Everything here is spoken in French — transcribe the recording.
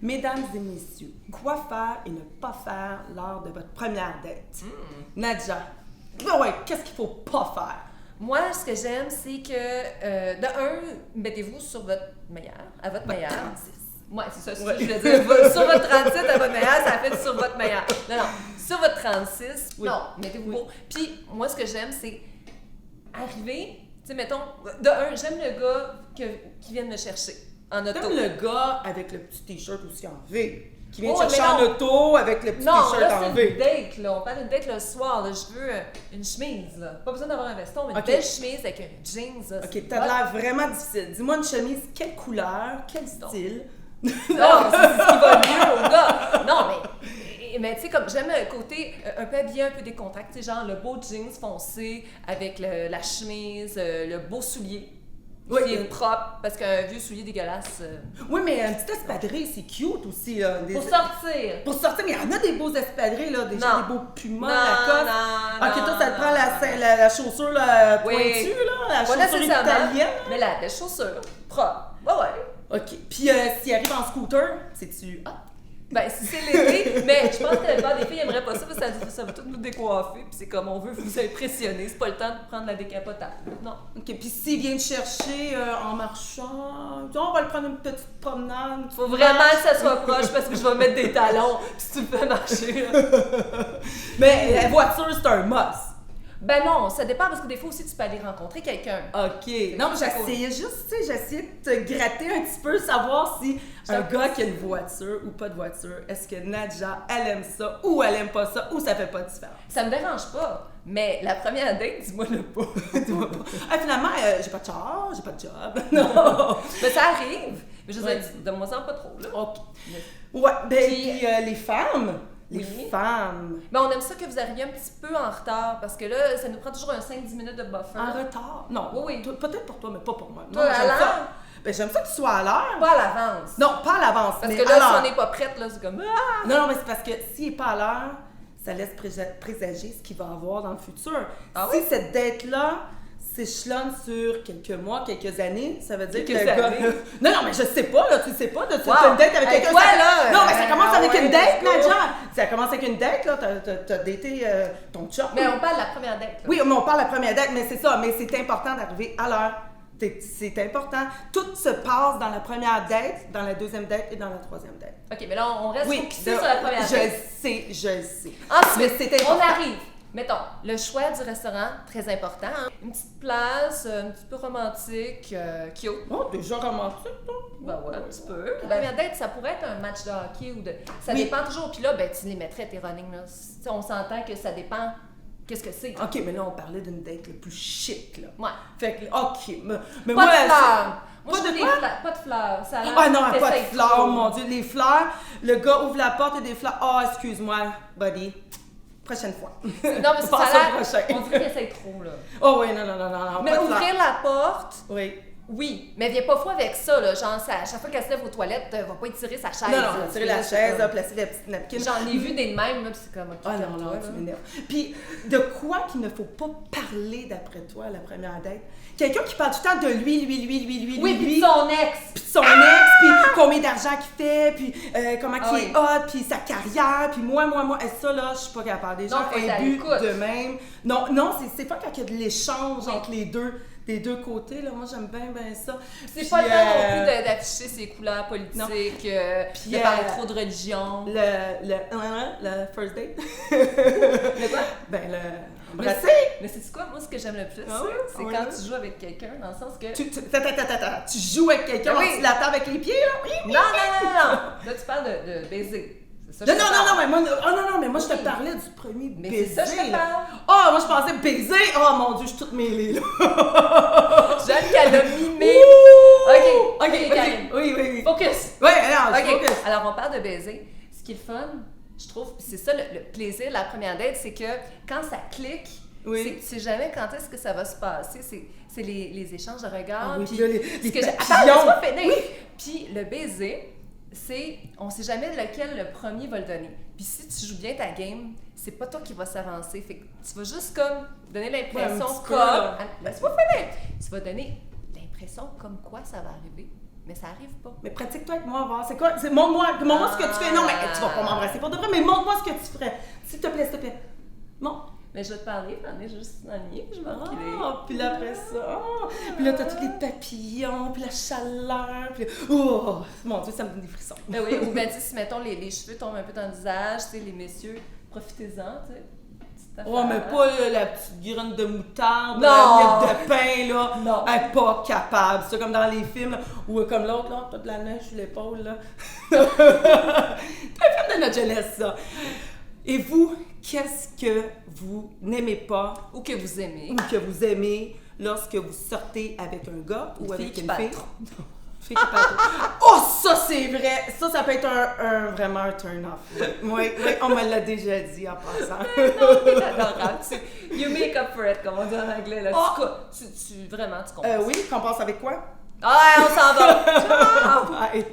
Mesdames et messieurs, quoi faire et ne pas faire lors de votre première date? Nadja, qu'est-ce qu'il faut pas faire? Moi, ce que j'aime, c'est que, de un, mettez-vous sur votre meilleur, à votre meilleur. 36. Ouais, c'est ça, je voulais dire. Sur votre 37 à votre meilleur, ça fait sur votre meilleur. Non, sur votre 36, non, mettez-vous beau. Puis, moi, ce que j'aime, c'est arriver, tu sais, mettons, de un, j'aime le gars qui vient me chercher en auto. Comme le gars avec le petit t-shirt aussi en V, qui vient Oh, te chercher mais non. en auto avec le petit Non, t-shirt là, en c'est V. une date, là. On parle d'une date le soir, là. Je veux une chemise, là. Pas besoin d'avoir un veston, mais une belle chemise avec un jeans, là. Ok, t'as l'air vraiment difficile. Dis-moi une chemise, quelle couleur, quel style? Non, c'est ce qui va mieux au gars. Non, mais tu sais, comme j'aime le côté un peu habillé, un peu décontracté, genre le beau jeans foncé avec la chemise, le beau soulier. Oui, qui est propre, parce qu'un vieux soulier dégueulasse. Oui, mais un petit espadrille, c'est cute aussi. Là, Pour sortir. Pour sortir, mais il y en a des beaux espadrilles, là, des beaux pumas, Non, Lacoste. non, Ok, toi, ça te non, prend non. la chaussure là, Oui. pointue, là, la Pas chaussure nécessairement, italienne. mais la belle chaussure, propre. Ouais. Ok, puis s'il arrive en scooter, c'est-tu hot? Ben, si c'est l'été, mais je pense que la plupart des filles n'aimeraient pas ça parce que ça va tout nous décoiffer, puis c'est comme on veut vous impressionner, c'est pas le temps de prendre la décapotable. Non. Ok, puis s'il vient te chercher en marchant, on va le prendre une petite promenade. Faut vraiment que ça soit proche parce que je vais mettre des talons si tu me fais marcher. Là. Mais la voiture, c'est un must. Ben non, ça dépend parce que des fois aussi tu peux aller rencontrer quelqu'un. OK. Non, mais j'essayais juste, tu sais, j'essayais de te gratter un petit peu, savoir si un gars qui a une voiture ou pas de voiture, est-ce que Nadja, elle aime ça ou elle aime pas ça ou ça fait pas de différence? Ça me dérange pas, mais la première date, dis-moi le pas. Dis-moi pas. Ah, finalement, j'ai pas de char, j'ai pas de job. Non. Mais ça arrive. Mais je veux dire, donne-moi-en pas trop, là. OK. Ouais, ben, puis les femmes. Les femmes. Mais on aime ça que vous arriviez un petit peu en retard parce que là, ça nous prend toujours un 5-10 minutes de buffer. En retard? Non. Oui. Peut-être pour toi, mais pas pour moi. Toi, à l'heure? Ben, j'aime ça que tu sois à l'heure. Pas à l'avance. Non, pas à l'avance. Parce mais que à là, l'heure. si on n'est pas prête, là, c'est comme. Ah! Non, mais c'est parce que s'il n'est pas à l'heure, ça laisse présager ce qu'il va avoir dans le futur. Ah si oui? cette date-là s'échelonne sur quelques mois, quelques années, ça veut dire que le Quelques gars... années? Non, mais je sais pas, là, tu sais pas, tu Wow. as une date avec Hey, quelqu'un... toi, ça... là, Non, mais ça commence avec une date, let's go. Nadja! Ça commence avec une date, là, t'as daté ton chum. Mais on parle de la première date. Là. Oui, mais on parle de la première date, mais c'est ça, mais c'est important d'arriver à l'heure. C'est important. Tout se passe dans la première date, dans la deuxième date et dans la troisième date. OK, mais là, on reste focusé là, sur la première date. Je sais. Ensuite, mais c'est important. on arrive. Mettons, le choix du restaurant, très important. Hein? Une petite place, un petit peu romantique, cute. Oh, déjà romantique, toi? Ben ouais, un petit peu. La première date, ça pourrait être un match de hockey ou de... Ça dépend toujours. Puis là, ben, tu les mettrais tes running. Là. On s'entend que ça dépend... Qu'est-ce que c'est? OK, mais là, on parlait d'une date le plus chic, là. Ouais. Fait que, OK, mais Pas moi... de fleurs. Moi, Pas je de veux des quoi? fleurs. Pas de fleurs. Ça a l'air Ah non, pas de t'essayes fleurs, trop. mon Dieu. Les fleurs, le gars ouvre la porte et des fleurs. Oh, excuse-moi, buddy. Prochaine fois. Non, mais On ça passe a au l'air... prochain. On dirait qu'il essaye trop, là. Oh oui, non. Mais pas de ouvrir fleurs. la porte... Oui. Oui, mais viens pas fou avec ça, là. Genre, à chaque fois qu'elle se lève aux toilettes, elle va pas étirer sa chaise. Non, là. tirer la Là, chaise, c'est placer la petite napkin. comme- J'en ai vu des de même, là, pis c'est comme... OK, Ah non, calme-toi, tu là. m'énerves. Puis, de quoi qu'il ne faut pas parler d'après toi à la première date? Quelqu'un qui parle tout le temps de lui. Oui, pis de son ex. Puis de son ex, puis combien d'argent qu'il fait, puis comment Ah qu'il oui. est hot, puis sa carrière, puis moi. Et ça, là, je suis pas capable. Des gens Non, faut être à imbus l'écoute. de même. Non, c'est pas quand il y a de l'échange entre des deux côtés, là. Moi, j'aime bien ça. C'est Puis, pas le temps non plus d'afficher ses couleurs politiques, Puis, de parler trop de religion. le first date. Le quoi? Ben, le Mais embrasser. Mais c'est quoi, moi, ce que j'aime le plus, Ah oui? c'est Oui, quand oui. tu joues avec quelqu'un, dans le sens que... Attends. Tu joues avec quelqu'un, Oui. tu la tape avec les pieds, là? Oui. Non. Là, tu parles de baiser. C'est ça que Non, je te parle. mais moi, je te Oui. parlais du premier Mais baiser. c'est ça que je te là. parle. Oh, moi, je pensais baiser. Oh, mon Dieu, je suis toute mêlée, là. J'aime qu'elle a mimé. Ouh! OK, Karine. Oui. Focus. Ouais, alors, OK. focus. Alors, on parle de baiser. Ce qui est le fun, je trouve, puis c'est ça le plaisir de la première date, c'est que quand ça clique, Oui. c'est que tu sais jamais quand est-ce que ça va se passer. C'est les échanges de regards. Ah oui, puis puis là, les ce que papillons. Attends, laisse-moi finir. Puis le baiser, c'est... On sait jamais lequel le premier va le donner. Puis si tu joues bien ta game, c'est pas toi qui vas s'avancer. Fait que tu vas juste comme donner l'impression Ouais, un petit peu, comme... là. Laisse-moi finir. Tu vas donner l'impression comme quoi ça va arriver. Mais ça arrive pas. Mais pratique-toi avec moi, voir. C'est quoi? Montre-moi ce que tu fais. Non, mais tu vas pas m'embrasser pour de vrai, mais montre-moi ce que tu ferais. S'il te plaît, s'il te plaît. Bon. Mais je vais te parler, j'en ai juste dans le nid, je vais reculer. Puis là, après ça, puis là, t'as tous les papillons, puis la chaleur, puis oh, mon Dieu, ça me donne des frissons. Ben oui, ou ben, tu sais, si, mettons, les cheveux tombent un peu dans le visage, tu sais, les messieurs, profitez-en, tu sais. Ouais, mais pas la petite graine de moutarde, non! la miette de pain, là. Non. Elle est pas capable. C'est comme dans les films, là, ou comme l'autre, là, t'as de la neige sur l'épaule, là. C'est un film de notre jeunesse, ça. Et vous, qu'est-ce que vous n'aimez pas Ou que vous aimez. ou que vous aimez lorsque vous sortez avec un gars ou avec une fille? Fille qui parle trop. Oh, ça c'est vrai! Ça peut être vraiment un turn-off. Oui, on me l'a déjà dit en passant. Non, c'est adorable. You make up for it, comme on dit en anglais. Là. Oh! Vraiment, tu comprends. Oui, qu'on passe avec quoi? Ah, on s'en va! Ciao! Bye.